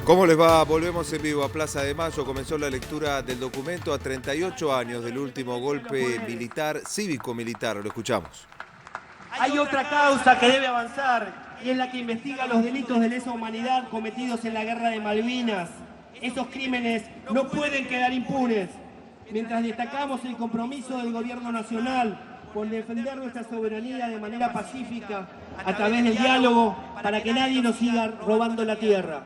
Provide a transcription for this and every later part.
¿Cómo les va? Volvemos en vivo a Plaza de Mayo. Comenzó la lectura del documento a 38 años del último golpe militar, cívico-militar. Lo escuchamos. Hay otra causa que debe avanzar y es la que investiga los delitos de lesa humanidad cometidos en la Guerra de Malvinas. Esos crímenes no pueden quedar impunes. Mientras destacamos el compromiso del Gobierno Nacional por defender nuestra soberanía de manera pacífica a través del diálogo para que nadie nos siga robando la tierra.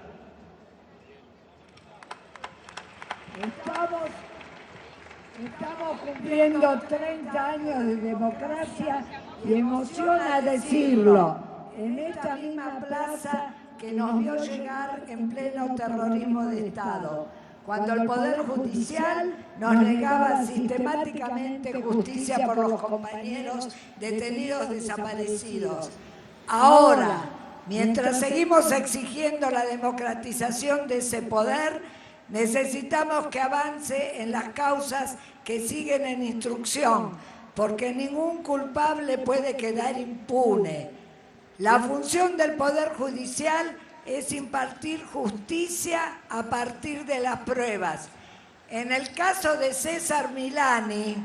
Estamos cumpliendo 30 años de democracia y emociona decirlo en esta misma plaza que nos vio llegar en pleno terrorismo de Estado, cuando el Poder Judicial nos negaba sistemáticamente justicia por los compañeros detenidos desaparecidos. Ahora, mientras seguimos exigiendo la democratización de ese poder, necesitamos que avance en las causas que siguen en instrucción, porque ningún culpable puede quedar impune. La función del Poder Judicial es impartir justicia a partir de las pruebas. En el caso de César Milani,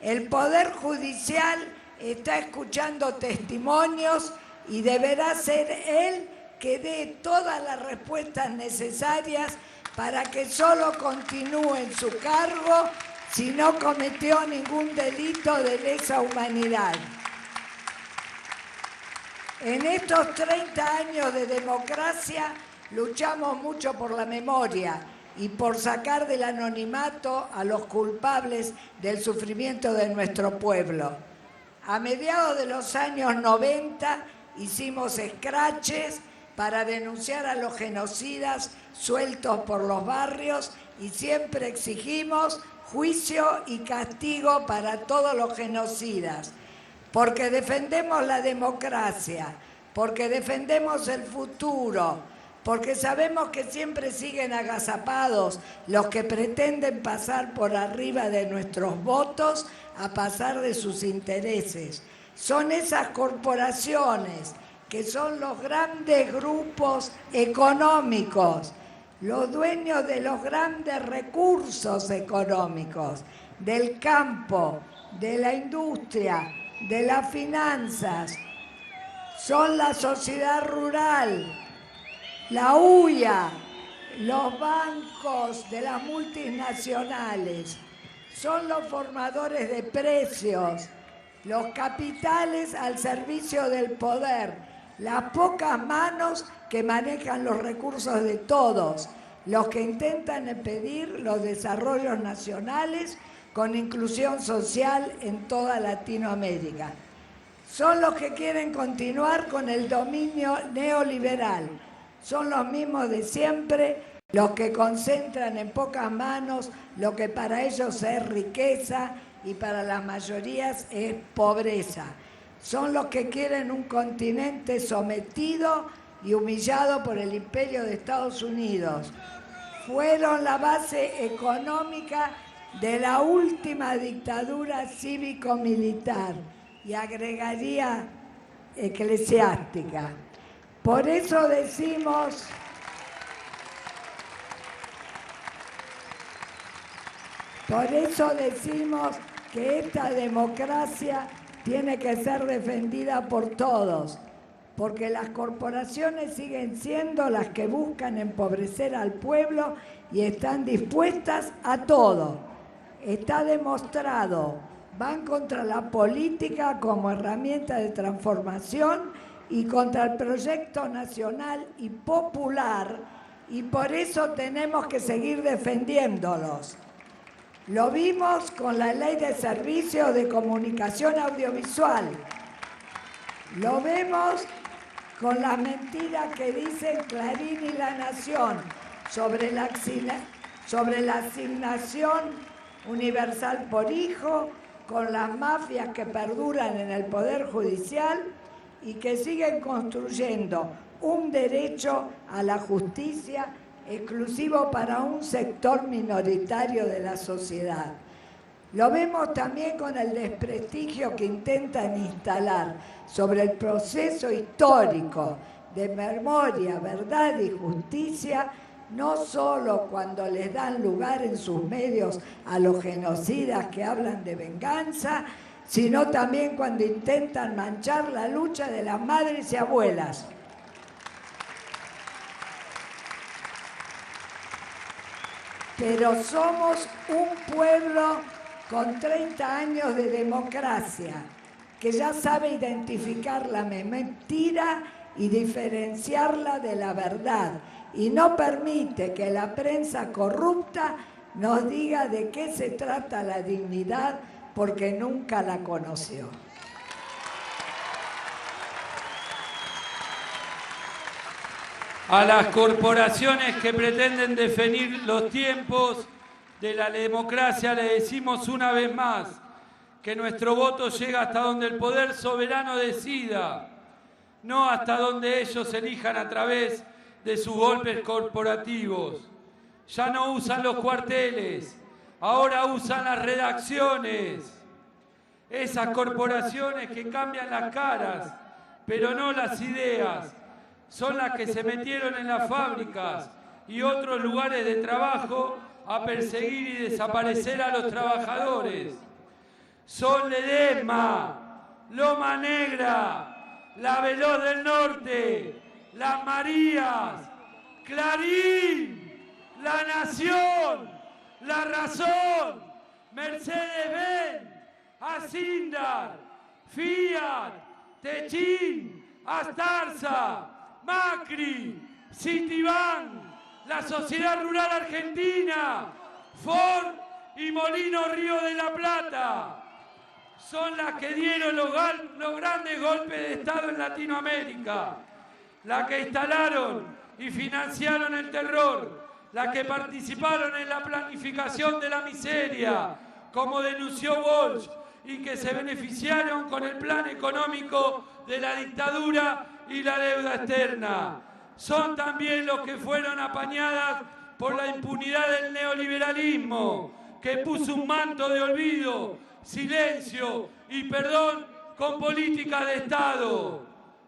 el Poder Judicial está escuchando testimonios y deberá ser él que dé todas las respuestas necesarias para que solo continúe en su cargo si no cometió ningún delito de lesa humanidad. En estos 30 años de democracia luchamos mucho por la memoria y por sacar del anonimato a los culpables del sufrimiento de nuestro pueblo. A mediados de los años 90 hicimos escraches para denunciar a los genocidas sueltos por los barrios y siempre exigimos juicio y castigo para todos los genocidas, porque defendemos la democracia, porque defendemos el futuro, porque sabemos que siempre siguen agazapados los que pretenden pasar por arriba de nuestros votos a pasar de sus intereses. Son esas corporaciones que son los grandes grupos económicos, los dueños de los grandes recursos económicos, del campo, de la industria, de las finanzas. Son la sociedad rural, la UIA, los bancos de las multinacionales, son los formadores de precios, los capitales al servicio del poder, las pocas manos que manejan los recursos de todos, los que intentan impedir los desarrollos nacionales con inclusión social en toda Latinoamérica. Son los que quieren continuar con el dominio neoliberal, son los mismos de siempre, los que concentran en pocas manos lo que para ellos es riqueza y para las mayorías es pobreza. Son los que quieren un continente sometido y humillado por el imperio de Estados Unidos. Fueron la base económica de la última dictadura cívico-militar y agregaría eclesiástica. Por eso decimos que esta democracia tiene que ser defendida por todos, porque las corporaciones siguen siendo las que buscan empobrecer al pueblo y están dispuestas a todo. Está demostrado, van contra la política como herramienta de transformación y contra el proyecto nacional y popular, y por eso tenemos que seguir defendiéndolos. Lo vimos con la Ley de Servicios de Comunicación Audiovisual. Lo vemos con las mentiras que dicen Clarín y La Nación sobre la asignación universal por hijo, con las mafias que perduran en el Poder Judicial y que siguen construyendo un derecho a la justicia exclusivo para un sector minoritario de la sociedad. Lo vemos también con el desprestigio que intentan instalar sobre el proceso histórico de memoria, verdad y justicia no solo cuando les dan lugar en sus medios a los genocidas que hablan de venganza, sino también cuando intentan manchar la lucha de las madres y abuelas. Pero somos un pueblo con 30 años de democracia, que ya sabe identificar la mentira y diferenciarla de la verdad, y no permite que la prensa corrupta nos diga de qué se trata la dignidad, porque nunca la conoció. A las corporaciones que pretenden definir los tiempos de la democracia le decimos una vez más que nuestro voto llega hasta donde el poder soberano decida, no hasta donde ellos elijan a través de sus golpes corporativos. Ya no usan los cuarteles, ahora usan las redacciones. Esas corporaciones que cambian las caras, pero no las ideas, son las que se metieron en las fábricas y otros lugares de trabajo a perseguir y desaparecer a los trabajadores. Son Ledesma, Loma Negra, La Veloz del Norte, Las Marías, Clarín, La Nación, La Razón, Mercedes-Benz, Asindar, Fiat, Techín, Astarza, Macri, Citibank, la Sociedad Rural Argentina, Ford y Molino Río de la Plata. Son las que dieron los grandes golpes de Estado en Latinoamérica, las que instalaron y financiaron el terror, las que participaron en la planificación de la miseria, como denunció Walsh, y que se beneficiaron con el plan económico de la dictadura y la deuda externa. Son también los que fueron apañadas por la impunidad del neoliberalismo, que puso un manto de olvido, silencio y perdón con política de Estado.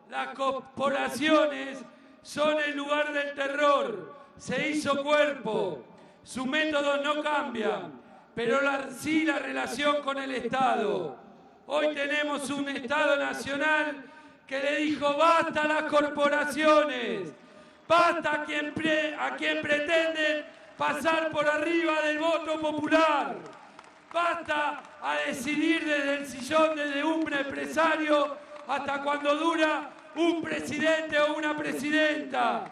Las corporaciones son el lugar del terror, se hizo cuerpo, sus métodos no cambian, pero sí la relación con el Estado. Hoy tenemos un Estado nacional que le dijo basta a las corporaciones, basta a quien pretende pasar por arriba del voto popular, basta a decidir desde el sillón desde un empresario hasta cuando dura un presidente o una presidenta,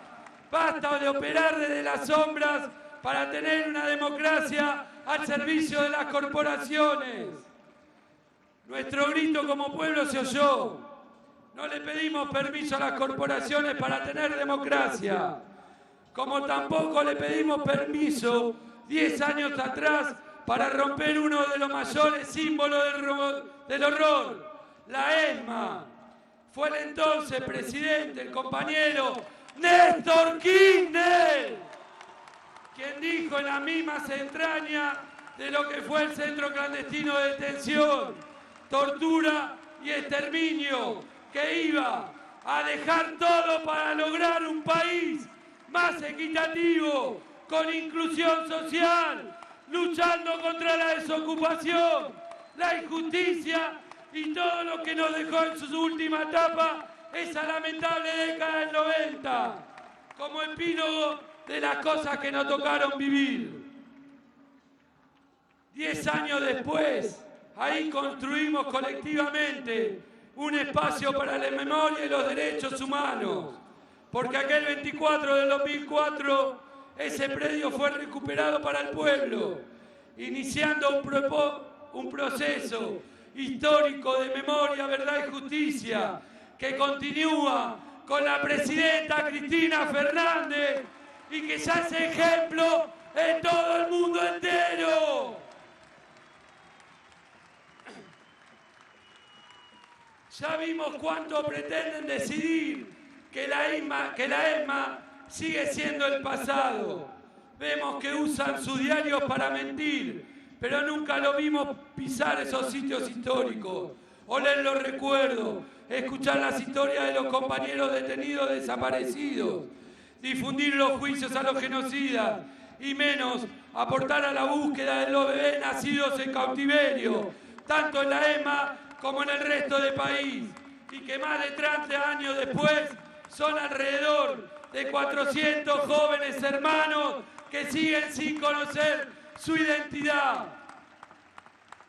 basta de operar desde las sombras para tener una democracia al servicio de las corporaciones. Nuestro grito como pueblo se oyó. No le pedimos permiso a las corporaciones para tener democracia, como tampoco le pedimos permiso 10 años atrás para romper uno de los mayores símbolos del horror, la ESMA. Fue el entonces presidente, el compañero Néstor Kirchner, quien dijo en las mismas entrañas de lo que fue el centro clandestino de detención, tortura y exterminio, que iba a dejar todo para lograr un país más equitativo, con inclusión social, luchando contra la desocupación, la injusticia y todo lo que nos dejó en su última etapa esa lamentable década del 90, como epílogo de las cosas que nos tocaron vivir. 10 años después, ahí construimos colectivamente un espacio para la memoria y los derechos humanos, porque aquel 24 del 2004 ese predio fue recuperado para el pueblo, iniciando un proceso histórico de memoria, verdad y justicia, que continúa con la presidenta Cristina Fernández y que ya es ejemplo en todo el mundo entero. Ya vimos cuánto pretenden decidir que la ESMA sigue siendo el pasado. Vemos que usan sus diarios para mentir, pero nunca lo vimos pisar esos sitios históricos, oler los recuerdos, escuchar las historias de los compañeros detenidos desaparecidos, difundir los juicios a los genocidas y menos aportar a la búsqueda de los bebés nacidos en cautiverio, tanto en la EMA como en el resto del país, y que más de 30 años después son alrededor de 400 jóvenes hermanos que siguen sin conocer su identidad.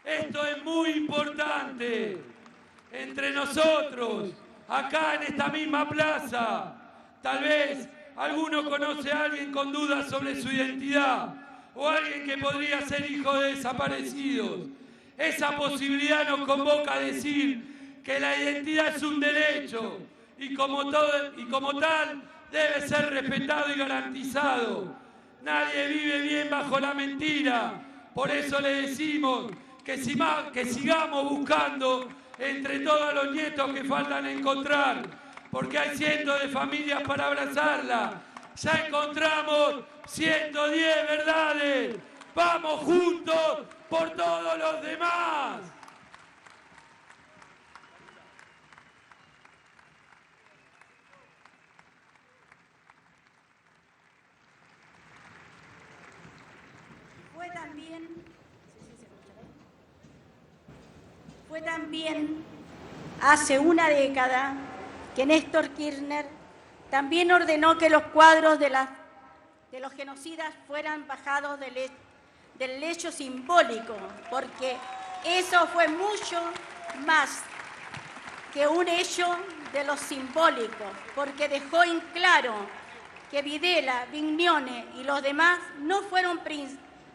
Esto es muy importante. Entre nosotros, acá en esta misma plaza, tal vez alguno conoce a alguien con dudas sobre su identidad o alguien que podría ser hijo de desaparecidos. Esa posibilidad nos convoca a decir que la identidad es un derecho y como tal debe ser respetado y garantizado. Nadie vive bien bajo la mentira. Por eso le decimos que sigamos buscando entre todos los nietos que faltan encontrar, porque hay cientos de familias para abrazarla. Ya encontramos 110 verdades. ¡Vamos juntos por todos los demás! Fue también hace una década que Néstor Kirchner también ordenó que los cuadros de los genocidas fueran bajados del hecho simbólico, porque eso fue mucho más que un hecho de lo simbólico, porque dejó en claro que Videla, Vignone y los demás no fueron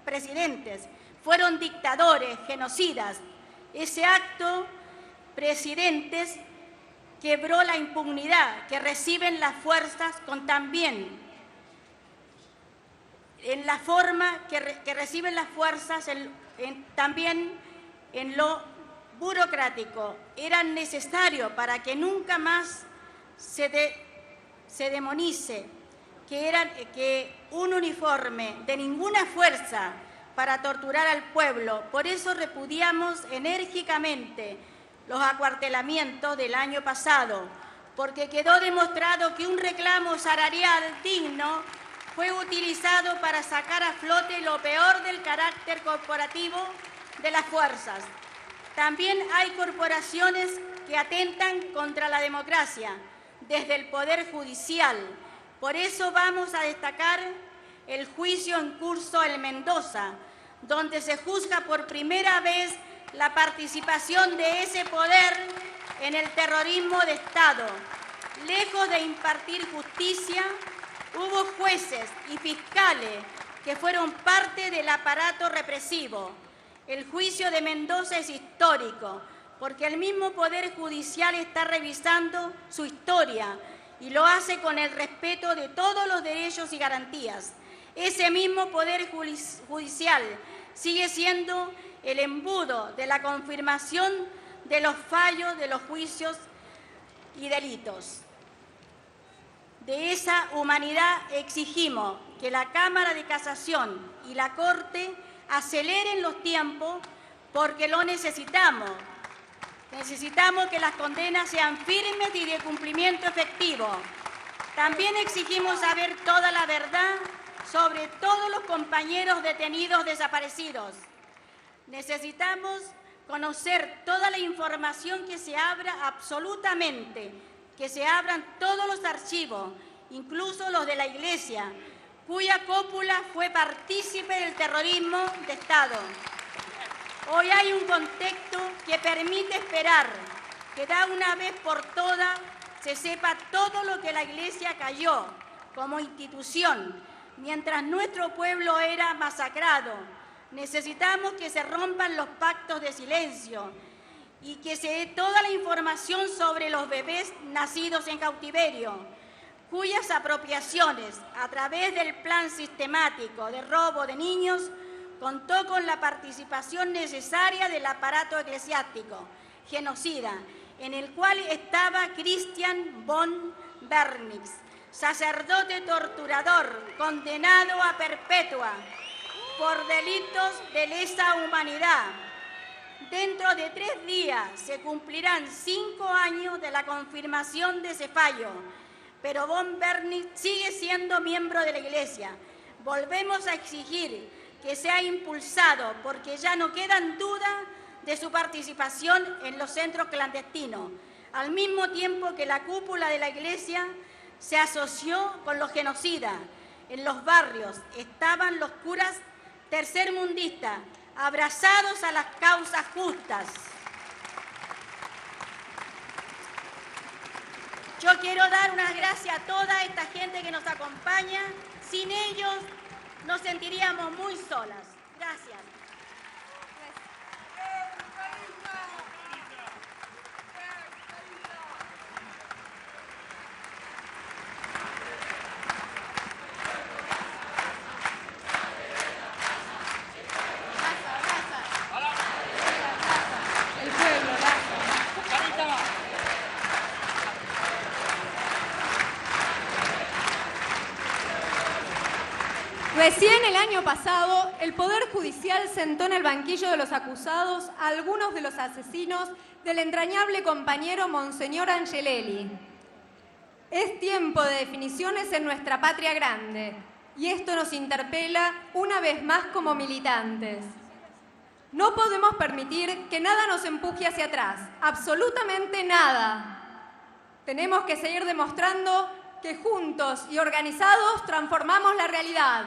presidentes, fueron dictadores, genocidas. Ese acto, presidentes, quebró la impunidad que reciben las fuerzas con también en la forma que reciben las fuerzas también en lo burocrático. Era necesario para que nunca más se demonice que un uniforme de ninguna fuerza para torturar al pueblo. Por eso repudiamos enérgicamente los acuartelamientos del año pasado, porque quedó demostrado que un reclamo salarial digno fue utilizado para sacar a flote lo peor del carácter corporativo de las fuerzas. También hay corporaciones que atentan contra la democracia desde el Poder Judicial. Por eso vamos a destacar el juicio en curso en Mendoza, donde se juzga por primera vez la participación de ese poder en el terrorismo de Estado. Lejos de impartir justicia, hubo jueces y fiscales que fueron parte del aparato represivo. El juicio de Mendoza es histórico, porque el mismo Poder Judicial está revisando su historia y lo hace con el respeto de todos los derechos y garantías. Ese mismo Poder Judicial sigue siendo el embudo de la confirmación de los fallos de los juicios y delitos. De esa humanidad exigimos que la Cámara de Casación y la Corte aceleren los tiempos porque lo necesitamos. Necesitamos que las condenas sean firmes y de cumplimiento efectivo. También exigimos saber toda la verdad sobre todos los compañeros detenidos desaparecidos. Necesitamos conocer toda la información, que se abra absolutamente, que se abran todos los archivos, incluso los de la Iglesia, cuya cúpula fue partícipe del terrorismo de Estado. Hoy hay un contexto que permite esperar que de una vez por todas se sepa todo lo que la Iglesia cayó como institución, mientras nuestro pueblo era masacrado. Necesitamos que se rompan los pactos de silencio y que se dé toda la información sobre los bebés nacidos en cautiverio, cuyas apropiaciones a través del plan sistemático de robo de niños contó con la participación necesaria del aparato eclesiástico genocida, en el cual estaba Christian von Bernix, sacerdote torturador condenado a perpetua por delitos de lesa humanidad. Dentro de 3 días se cumplirán 5 años de la confirmación de ese fallo. pero von Berny sigue siendo miembro de la Iglesia. Volvemos a exigir que sea impulsado porque ya no quedan dudas de su participación en los centros clandestinos, al mismo tiempo que la cúpula de la Iglesia se asoció con los genocidas. En los barrios estaban los curas tercermundistas, abrazados a las causas justas. Yo quiero dar unas gracias a toda esta gente que nos acompaña. Sin ellos nos sentiríamos muy solas. Gracias. Recién el año pasado, el Poder Judicial sentó en el banquillo de los acusados a algunos de los asesinos del entrañable compañero Monseñor Angelelli. Es tiempo de definiciones en nuestra patria grande, y esto nos interpela una vez más como militantes. No podemos permitir que nada nos empuje hacia atrás, absolutamente nada. Tenemos que seguir demostrando que juntos y organizados transformamos la realidad.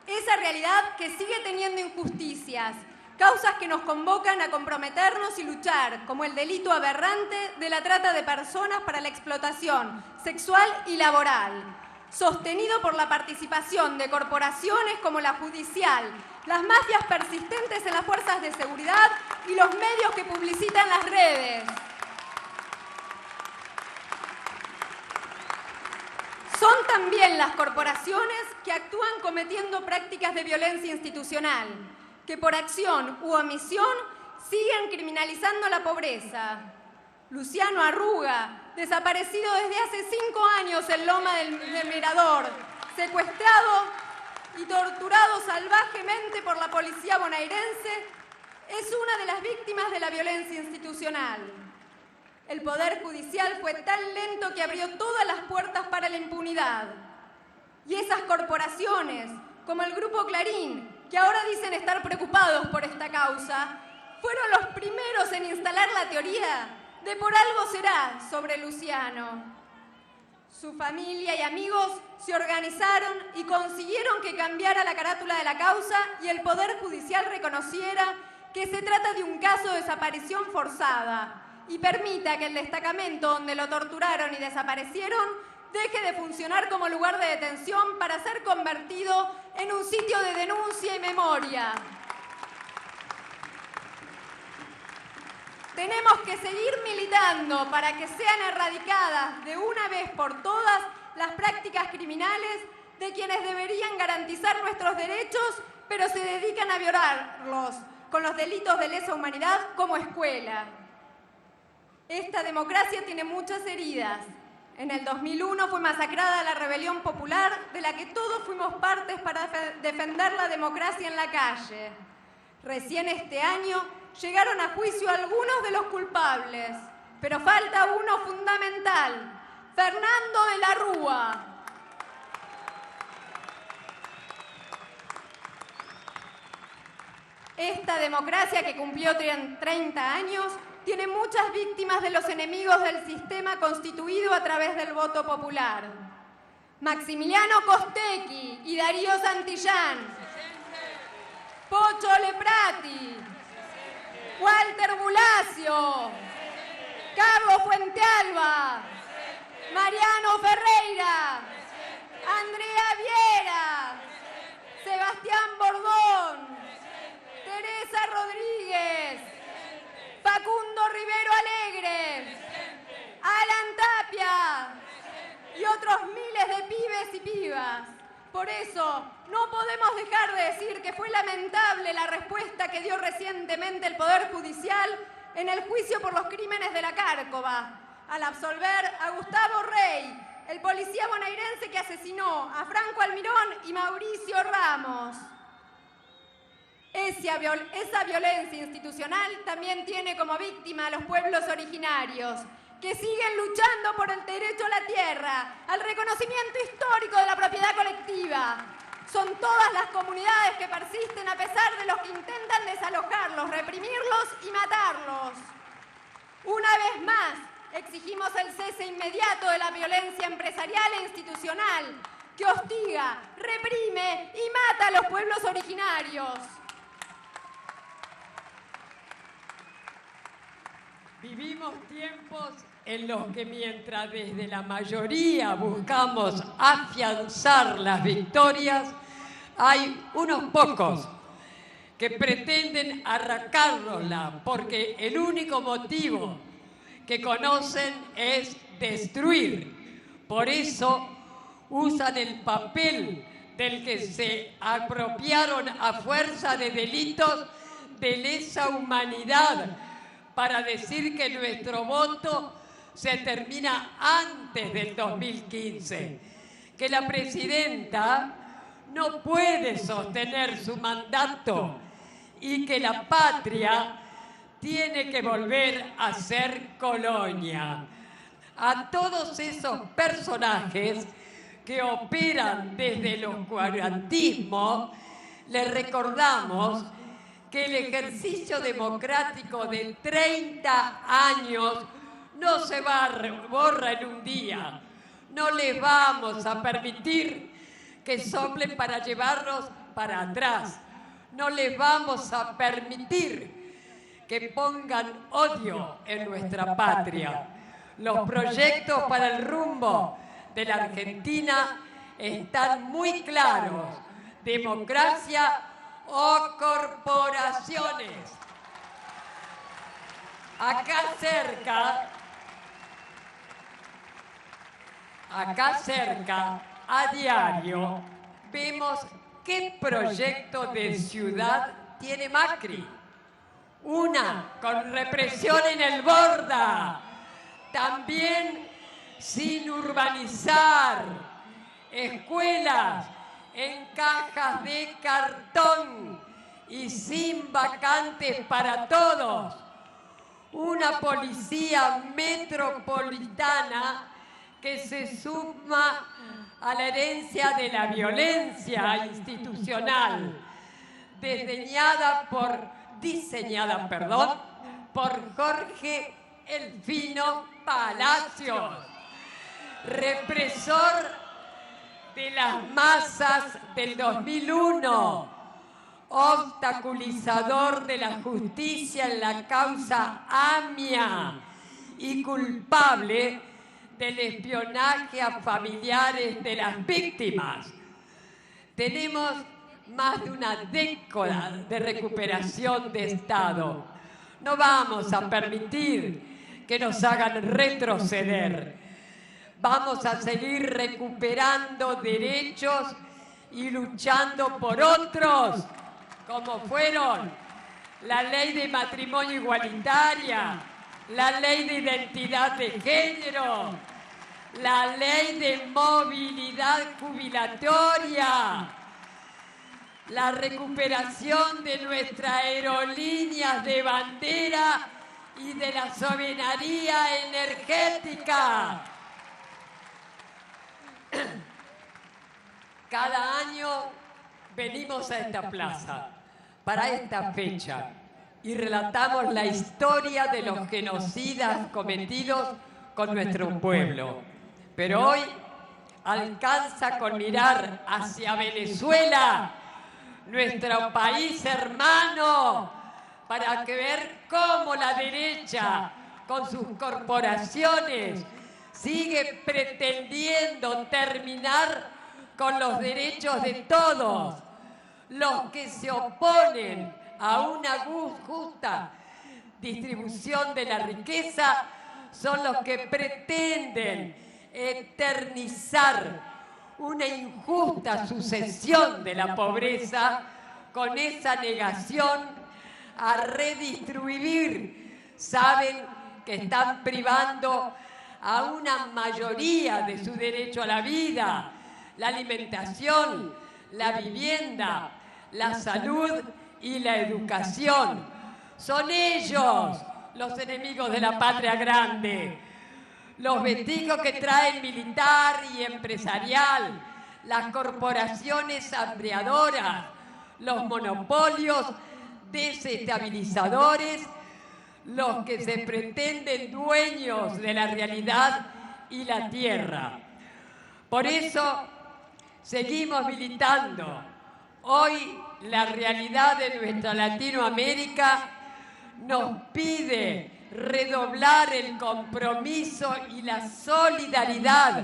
Esa realidad que sigue teniendo injusticias, causas que nos convocan a comprometernos y luchar, como el delito aberrante de la trata de personas para la explotación sexual y laboral, sostenido por la participación de corporaciones como la judicial, las mafias persistentes en las fuerzas de seguridad y los medios que publicitan las redes. Son también las corporaciones que actúan cometiendo prácticas de violencia institucional, que por acción u omisión siguen criminalizando la pobreza. Luciano Arruga, desaparecido desde hace 5 años en Loma del Mirador, secuestrado y torturado salvajemente por la policía bonaerense, es una de las víctimas de la violencia institucional. El Poder Judicial fue tan lento que abrió todas las puertas para la impunidad. Y esas corporaciones, como el Grupo Clarín, que ahora dicen estar preocupados por esta causa, fueron los primeros en instalar la teoría de por algo será sobre Luciano. Su familia y amigos se organizaron y consiguieron que cambiara la carátula de la causa y el Poder Judicial reconociera que se trata de un caso de desaparición forzada y permita que el destacamento donde lo torturaron y desaparecieron deje de funcionar como lugar de detención para ser convertido en un sitio de denuncia y memoria. Tenemos que seguir militando para que sean erradicadas de una vez por todas las prácticas criminales de quienes deberían garantizar nuestros derechos, pero se dedican a violarlos con los delitos de lesa humanidad como escuela. Esta democracia tiene muchas heridas. En el 2001 fue masacrada la rebelión popular de la que todos fuimos partes para defender la democracia en la calle. Recién este año llegaron a juicio algunos de los culpables, pero falta uno fundamental, Fernando de la Rúa. Esta democracia que cumplió 30 años tiene muchas víctimas de los enemigos del sistema constituido a través del voto popular. Maximiliano Costecchi y Darío Santillán, Pocho Leprati, Walter Bulacio, Carlos Fuentealba, Mariano Ferreira, Andrea Viera, Sebastián Bordón, Teresa Rodríguez, Facundo Rivero Alegre, Alan Tapia y otros miles de pibes y pibas. Por eso, no podemos dejar de decir que fue lamentable la respuesta que dio recientemente el Poder Judicial en el juicio por los crímenes de la Cárcova, al absolver a Gustavo Rey, el policía bonaerense que asesinó a Franco Almirón y Mauricio Ramos. Esa violencia institucional también tiene como víctima a los pueblos originarios, que siguen luchando por el derecho a la tierra, al reconocimiento histórico de la propiedad colectiva. Son todas las comunidades que persisten a pesar de los que intentan desalojarlos, reprimirlos y matarlos. Una vez más, exigimos el cese inmediato de la violencia empresarial e institucional que hostiga, reprime y mata a los pueblos originarios. Vivimos tiempos en los que mientras desde la mayoría buscamos afianzar las victorias, hay unos pocos que pretenden arrancárnosla porque el único motivo que conocen es destruir. Por eso usan el papel del que se apropiaron a fuerza de delitos de lesa humanidad para decir que nuestro voto se termina antes del 2015, que la presidenta no puede sostener su mandato y que la patria tiene que volver a ser colonia. A todos esos personajes que operan desde el oscurantismo, les recordamos que el ejercicio democrático de 30 años no se borra en un día. No les vamos a permitir que soplen para llevarnos para atrás. No les vamos a permitir que pongan odio en nuestra patria. Los proyectos para el rumbo de la Argentina están muy claros. Democracia o corporaciones. Acá cerca, a diario, vemos qué proyecto de ciudad tiene Macri. Una con represión en el Borda, también sin urbanizar, escuelas en cajas de cartón y sin vacantes para todos. Una policía metropolitana que se suma a la herencia de la violencia institucional, diseñada por Jorge Elfino Palacios, represor de las masas del 2001, obstaculizador de la justicia en la causa AMIA y culpable del espionaje a familiares de las víctimas. Tenemos más de una década de recuperación de Estado. No vamos a permitir que nos hagan retroceder. Vamos a seguir recuperando derechos y luchando por otros, como fueron la ley de matrimonio igualitaria, la ley de identidad de género, la ley de movilidad jubilatoria, la recuperación de nuestras aerolíneas de bandera y de la soberanía energética. Cada año venimos a esta plaza para esta fecha y relatamos la historia de los genocidas cometidos con nuestro pueblo. Pero hoy alcanza con mirar hacia Venezuela, nuestro país hermano, para ver cómo la derecha, con sus corporaciones, sigue pretendiendo terminar con los derechos de todos. Los que se oponen a una justa distribución de la riqueza son los que pretenden eternizar una injusta sucesión de la pobreza con esa negación a redistribuir. Saben que están privando a una mayoría de su derecho a la vida, la alimentación, la vivienda, la salud y la educación. Son ellos los enemigos de la patria grande. los vestigios que trae el militar y empresarial, las corporaciones hambriadoras, los monopolios desestabilizadores, los que se pretenden dueños de la realidad y la tierra. Por eso seguimos militando. Hoy la realidad de nuestra Latinoamérica nos pide redoblar el compromiso y la solidaridad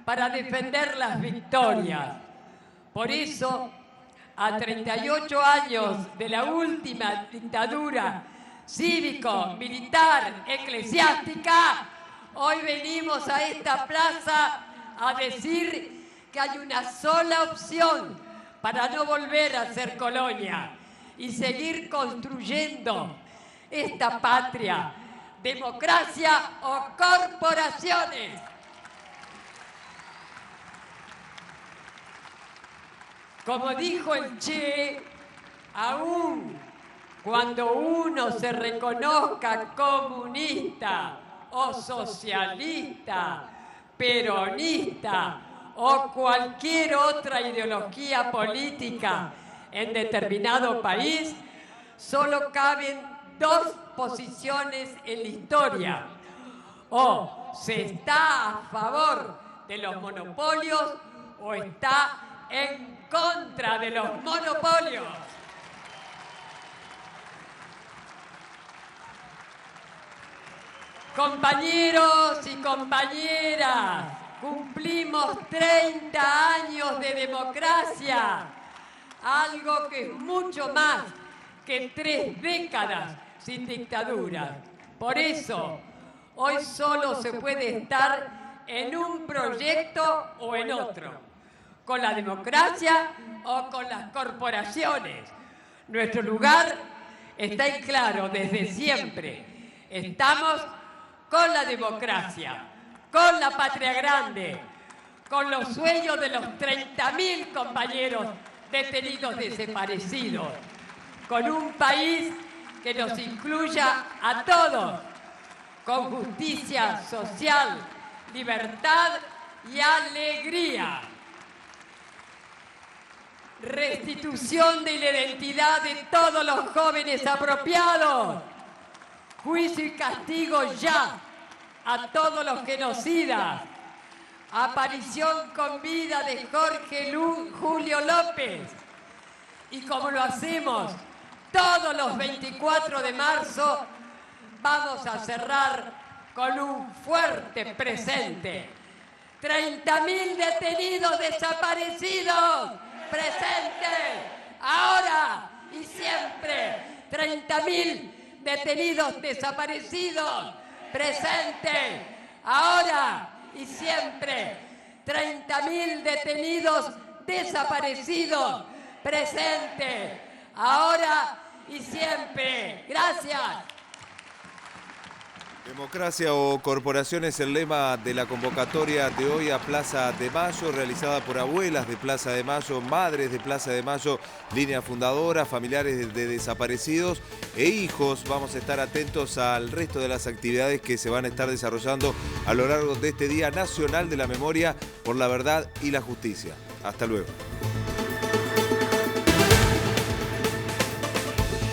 para defender las victorias. Por eso, a 38 años de la última dictadura cívico-militar eclesiástica, hoy venimos a esta plaza a decir que hay una sola opción para no volver a ser colonia y seguir construyendo esta patria, democracia o corporaciones. Como dijo el Che, aún cuando uno se reconozca comunista o socialista, peronista o cualquier otra ideología política en determinado país, solo caben dos posiciones en la historia. O se está a favor de los monopolios o está en contra de los monopolios. Compañeros y compañeras, cumplimos 30 años de democracia, algo que es mucho más que 3 décadas sin dictadura. Por eso, hoy solo se puede estar en un proyecto o en otro, con la democracia o con las corporaciones. Nuestro lugar está en claro desde siempre. Estamos con la democracia, con la patria grande, con los sueños de los 30.000 compañeros detenidos desaparecidos, con un país que nos incluya a todos, con justicia social, libertad y alegría. Restitución de la identidad de todos los jóvenes apropiados. Juicio y castigo ya a todos los genocidas. Aparición con vida de Jorge Julio López. Y como lo hacemos todos los 24 de marzo, vamos a cerrar con un fuerte presente. 30.000 detenidos desaparecidos. Presente, ahora y siempre. 30.000 detenidos desaparecidos. Presente, ahora y siempre. 30.000 detenidos desaparecidos. Presente, ahora y siempre. Gracias. Democracia o corporación es el lema de la convocatoria de hoy a Plaza de Mayo, realizada por abuelas de Plaza de Mayo, madres de Plaza de Mayo, línea fundadora, familiares de desaparecidos e hijos. Vamos a estar atentos al resto de las actividades que se van a estar desarrollando a lo largo de este Día Nacional de la Memoria por la Verdad y la Justicia. Hasta luego.